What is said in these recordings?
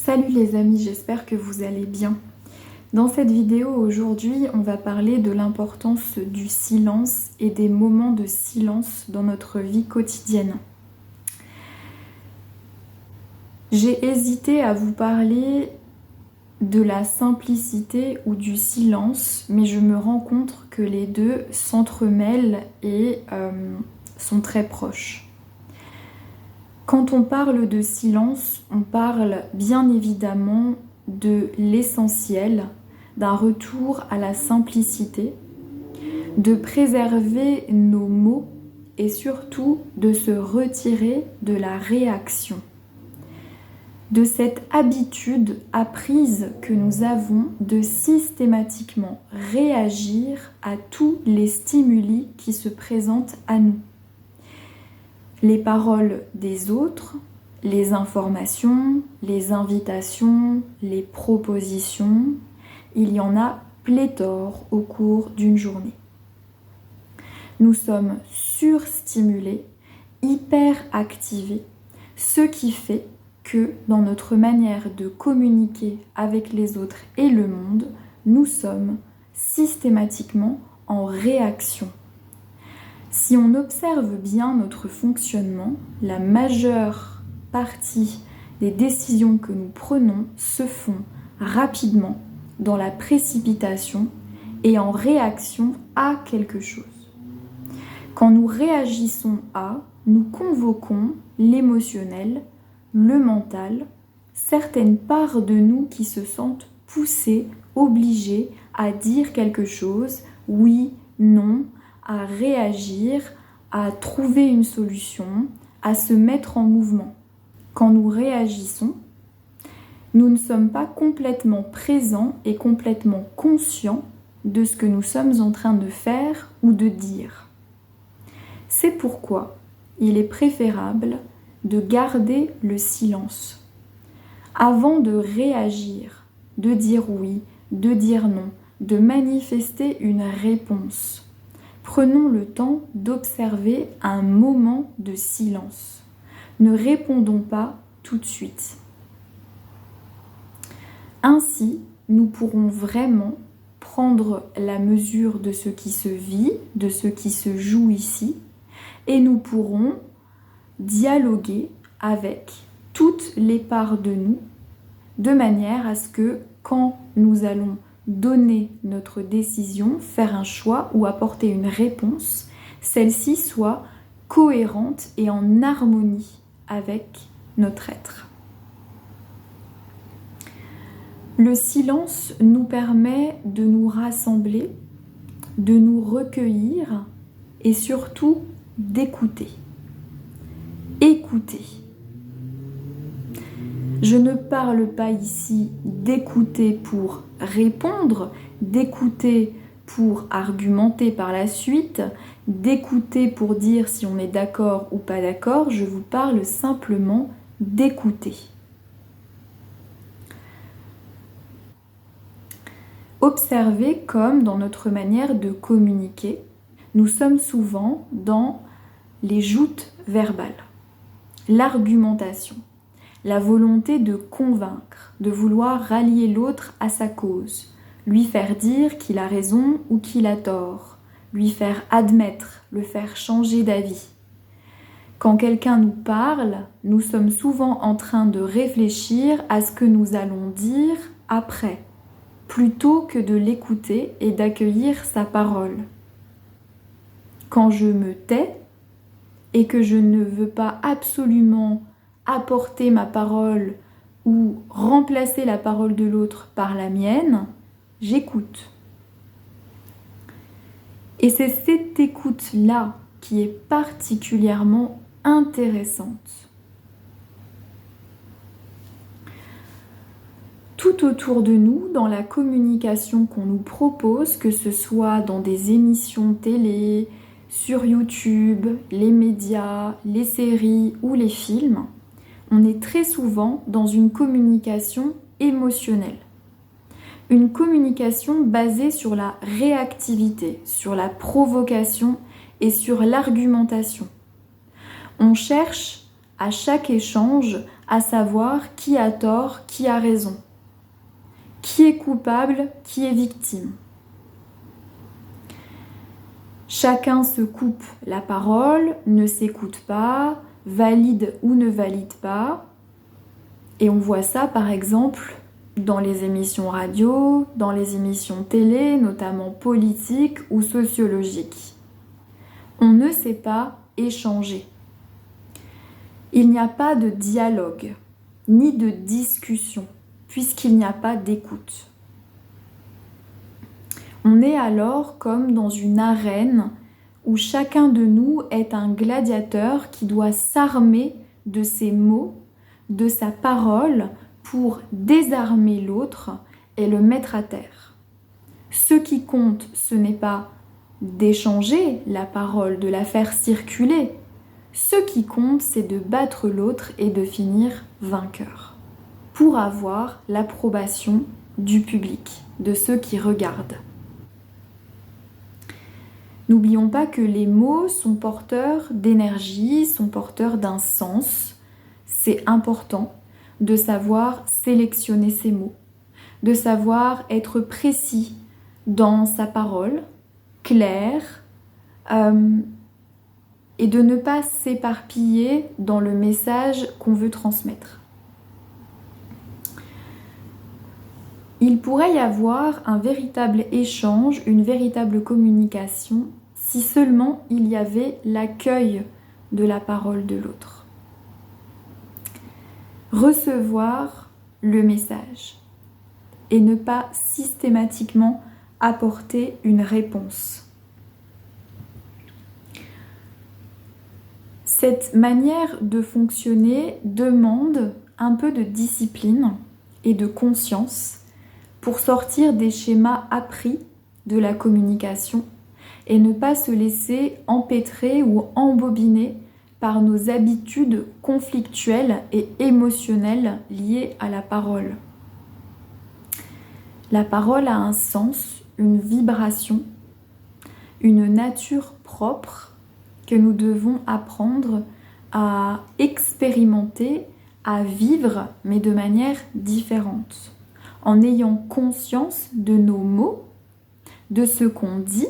Salut les amis, j'espère que vous allez bien. Dans cette vidéo aujourd'hui, on va parler de l'importance du silence et des moments de silence dans notre vie quotidienne. J'ai hésité à vous parler de la simplicité ou du silence, mais je me rends compte que les deux s'entremêlent et sont très proches. Quand on parle de silence, on parle bien évidemment de l'essentiel, d'un retour à la simplicité, de préserver nos mots et surtout de se retirer de la réaction, de cette habitude apprise que nous avons de systématiquement réagir à tous les stimuli qui se présentent à nous. Les paroles des autres, les informations, les invitations, les propositions, il y en a pléthore au cours d'une journée. Nous sommes surstimulés, hyperactivés, ce qui fait que dans notre manière de communiquer avec les autres et le monde, nous sommes systématiquement en réaction. Si on observe bien notre fonctionnement, la majeure partie des décisions que nous prenons se font rapidement, dans la précipitation et en réaction à quelque chose. Quand nous réagissons à, nous convoquons l'émotionnel, le mental, certaines parts de nous qui se sentent poussées, obligées à dire quelque chose, oui, non, à réagir, à trouver une solution, à se mettre en mouvement. Quand nous réagissons, nous ne sommes pas complètement présents et complètement conscients de ce que nous sommes en train de faire ou de dire. C'est pourquoi il est préférable de garder le silence. Avant de réagir, de dire oui, de dire non, de manifester une réponse, prenons le temps d'observer un moment de silence. Ne répondons pas tout de suite. Ainsi, nous pourrons vraiment prendre la mesure de ce qui se vit, de ce qui se joue ici, et nous pourrons dialoguer avec toutes les parts de nous, de manière à ce que quand nous allons donner notre décision, faire un choix ou apporter une réponse, celle-ci soit cohérente et en harmonie avec notre être. Le silence nous permet de nous rassembler, de nous recueillir et surtout d'écouter. Écouter. Je ne parle pas ici d'écouter pour répondre, d'écouter pour argumenter par la suite, d'écouter pour dire si on est d'accord ou pas d'accord, je vous parle simplement d'écouter. Observez comme dans notre manière de communiquer, nous sommes souvent dans les joutes verbales, l'argumentation. La volonté de convaincre, de vouloir rallier l'autre à sa cause, lui faire dire qu'il a raison ou qu'il a tort, lui faire admettre, le faire changer d'avis. Quand quelqu'un nous parle, nous sommes souvent en train de réfléchir à ce que nous allons dire après, plutôt que de l'écouter et d'accueillir sa parole. Quand je me tais et que je ne veux pas absolument apporter ma parole ou remplacer la parole de l'autre par la mienne, j'écoute. Et c'est cette écoute-là qui est particulièrement intéressante. Tout autour de nous, dans la communication qu'on nous propose, que ce soit dans des émissions télé, sur YouTube, les médias, les séries ou les films, on est très souvent dans une communication émotionnelle. Une communication basée sur la réactivité, sur la provocation et sur l'argumentation. On cherche à chaque échange à savoir qui a tort, qui a raison, qui est coupable, qui est victime. Chacun se coupe la parole, ne s'écoute pas, valide ou ne valide pas. Et on voit ça par exemple dans les émissions radio, dans les émissions télé, notamment politiques ou sociologiques. On ne sait pas échanger. Il n'y a pas de dialogue, ni de discussion, puisqu'il n'y a pas d'écoute. On est alors comme dans une arène où chacun de nous est un gladiateur qui doit s'armer de ses mots, de sa parole pour désarmer l'autre et le mettre à terre. Ce qui compte, ce n'est pas d'échanger la parole, de la faire circuler. Ce qui compte, c'est de battre l'autre et de finir vainqueur, pour avoir l'approbation du public, de ceux qui regardent. N'oublions pas que les mots sont porteurs d'énergie, sont porteurs d'un sens. C'est important de savoir sélectionner ses mots, de savoir être précis dans sa parole, clair, et de ne pas s'éparpiller dans le message qu'on veut transmettre. Il pourrait y avoir un véritable échange, une véritable communication, si seulement il y avait l'accueil de la parole de l'autre. Recevoir le message et ne pas systématiquement apporter une réponse. Cette manière de fonctionner demande un peu de discipline et de conscience pour sortir des schémas appris de la communication et ne pas se laisser empêtrer ou embobiner par nos habitudes conflictuelles et émotionnelles liées à la parole. La parole a un sens, une vibration, une nature propre que nous devons apprendre à expérimenter, à vivre, mais de manière différente, en ayant conscience de nos mots, de ce qu'on dit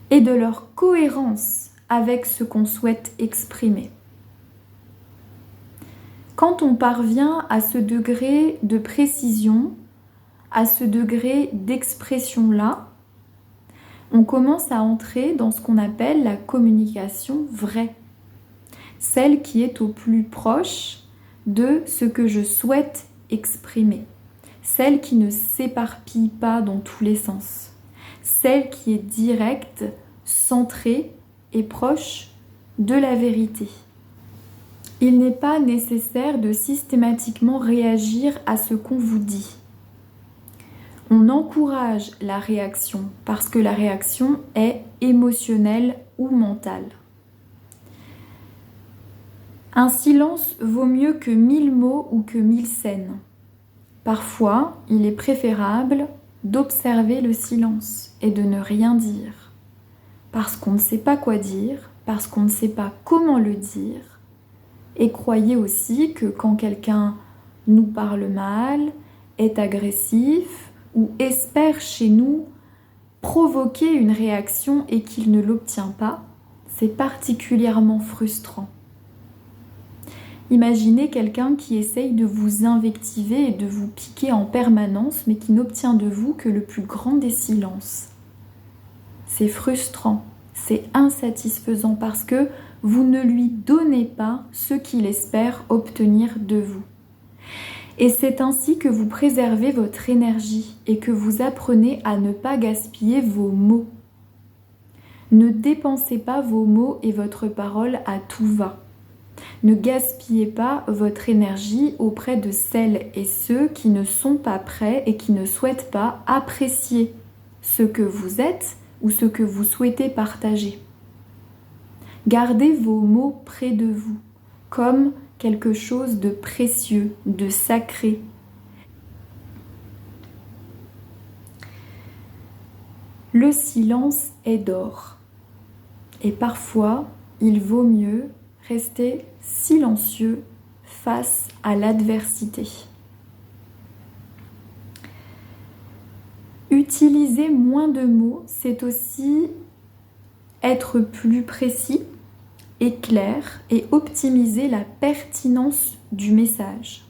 et de leur cohérence avec ce qu'on souhaite exprimer. Quand on parvient à ce degré de précision, à ce degré d'expression-là, on commence à entrer dans ce qu'on appelle la communication vraie, celle qui est au plus proche de ce que je souhaite exprimer, celle qui ne s'éparpille pas dans tous les sens, celle qui est directe, centrée et proche de la vérité. Il n'est pas nécessaire de systématiquement réagir à ce qu'on vous dit. On encourage la réaction parce que la réaction est émotionnelle ou mentale. Un silence vaut mieux que 1000 mots ou que 1000 scènes. Parfois, il est préférable d'observer le silence et de ne rien dire. Parce qu'on ne sait pas quoi dire, parce qu'on ne sait pas comment le dire. Et croyez aussi que quand quelqu'un nous parle mal, est agressif ou espère chez nous provoquer une réaction et qu'il ne l'obtient pas, c'est particulièrement frustrant. Imaginez quelqu'un qui essaye de vous invectiver et de vous piquer en permanence, mais qui n'obtient de vous que le plus grand des silences. C'est frustrant, c'est insatisfaisant parce que vous ne lui donnez pas ce qu'il espère obtenir de vous. Et c'est ainsi que vous préservez votre énergie et que vous apprenez à ne pas gaspiller vos mots. Ne dépensez pas vos mots et votre parole à tout va. Ne gaspillez pas votre énergie auprès de celles et ceux qui ne sont pas prêts et qui ne souhaitent pas apprécier ce que vous êtes ou ce que vous souhaitez partager. Gardez vos mots près de vous, comme quelque chose de précieux, de sacré. Le silence est d'or. Et parfois, il vaut mieux restez silencieux face à l'adversité. Utiliser moins de mots, c'est aussi être plus précis et clair et optimiser la pertinence du message.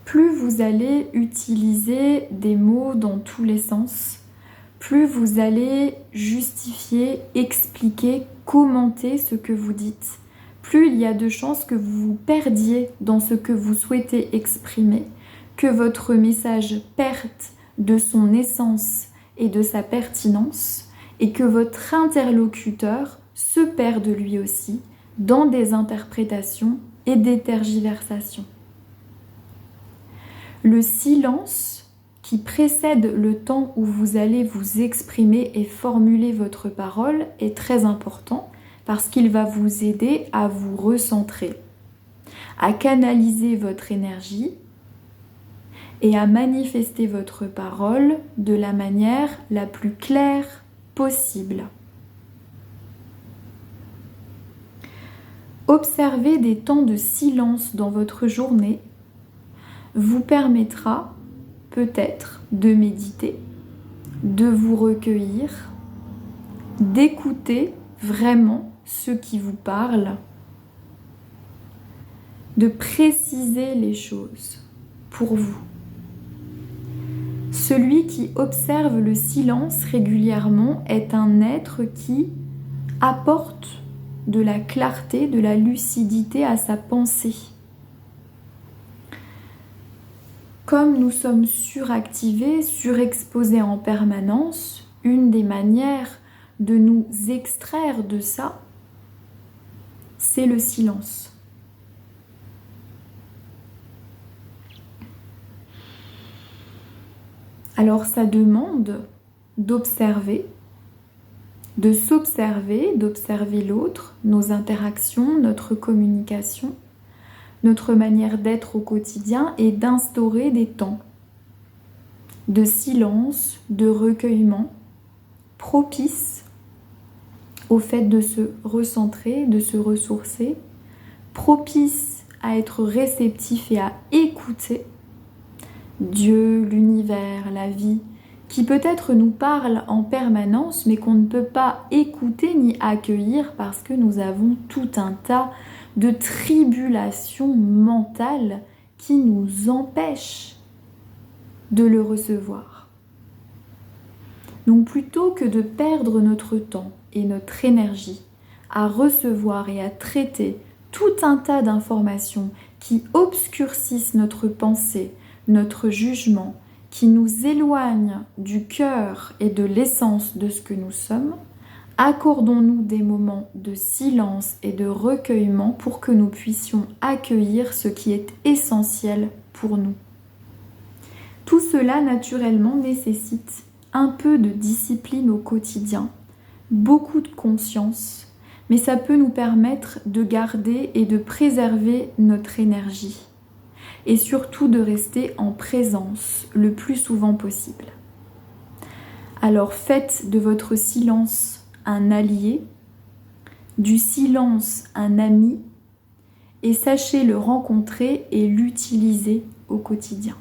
Plus vous allez utiliser des mots dans tous les sens, plus vous allez justifier, expliquer, commenter ce que vous dites, plus il y a de chances que vous vous perdiez dans ce que vous souhaitez exprimer, que votre message perde de son essence et de sa pertinence, et que votre interlocuteur se perde lui aussi dans des interprétations et des tergiversations. Le silence qui précède le temps où vous allez vous exprimer et formuler votre parole est très important parce qu'il va vous aider à vous recentrer, à canaliser votre énergie et à manifester votre parole de la manière la plus claire possible. Observer des temps de silence dans votre journée vous permettra peut-être de méditer, de vous recueillir, d'écouter vraiment ce qui vous parle, de préciser les choses pour vous. Celui qui observe le silence régulièrement est un être qui apporte de la clarté, de la lucidité à sa pensée. Comme nous sommes suractivés, surexposés en permanence, une des manières de nous extraire de ça, c'est le silence. Alors ça demande d'observer, de s'observer, d'observer l'autre, nos interactions, notre communication, notre manière d'être au quotidien et d'instaurer des temps de silence, de recueillement, propices au fait de se recentrer, de se ressourcer, propices à être réceptif et à écouter Dieu, l'univers, la vie, qui peut-être nous parle en permanence, mais qu'on ne peut pas écouter ni accueillir parce que nous avons tout un tas de tribulations mentales qui nous empêchent de le recevoir. Donc plutôt que de perdre notre temps et notre énergie à recevoir et à traiter tout un tas d'informations qui obscurcissent notre pensée, notre jugement, qui nous éloignent du cœur et de l'essence de ce que nous sommes, accordons-nous des moments de silence et de recueillement pour que nous puissions accueillir ce qui est essentiel pour nous. Tout cela, naturellement, nécessite un peu de discipline au quotidien, beaucoup de conscience, mais ça peut nous permettre de garder et de préserver notre énergie et surtout de rester en présence le plus souvent possible. Alors faites de votre silence un allié, du silence un ami, et sachez le rencontrer et l'utiliser au quotidien.